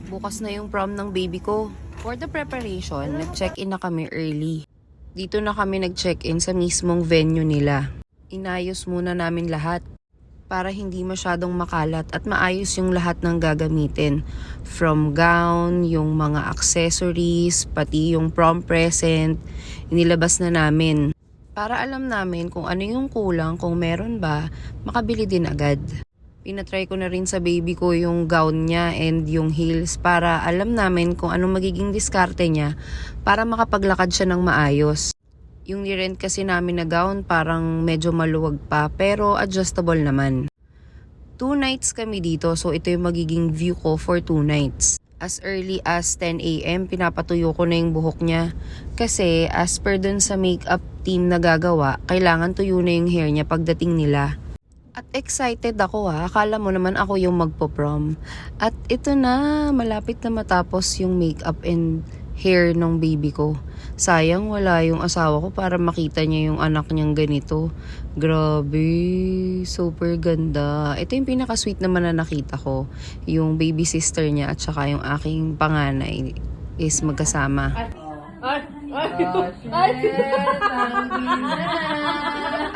Bukas na yung prom ng baby ko. For the preparation, nag-check-in na kami early. Dito na kami nag-check-in sa mismong venue nila. Inayos muna namin lahat para hindi masyadong makalat at maayos yung lahat ng gagamitin. From gown, yung mga accessories, pati yung prom present, inilabas na namin. Para alam namin kung ano yung kulang, kung meron ba, makabili din agad. Pinatry ko na rin sa baby ko yung gown niya and yung heels para alam namin kung anong magiging diskarte niya para makapaglakad siya ng maayos. Yung nirent kasi namin na gown parang medyo maluwag pa pero adjustable naman. 2 nights kami dito so ito yung magiging view ko for 2 nights. As early as 10 AM pinapatuyo ko na yung buhok niya kasi as per dun sa makeup team na gagawa, kailangan tuyo na yung hair niya pagdating nila. At excited ako akala mo naman ako yung magpo-prom. At ito na, malapit na matapos yung makeup and hair ng baby ko. Sayang wala yung asawa ko para makita niya yung anak niyang ganito. Grabe, super ganda. Ito yung pinaka-sweet naman na nakita ko. Yung baby sister niya at saka yung aking panganay is magkasama.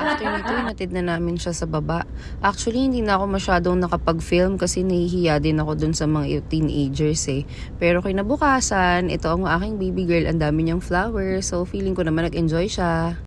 After nito, natid na namin siya sa baba. Actually, hindi na ako masyadong nakapag-film kasi nahihiya din ako dun sa mga teenagers eh. Pero kinabukasan, ito ang aking baby girl, ang dami niyang flowers. So, feeling ko naman nag-enjoy siya.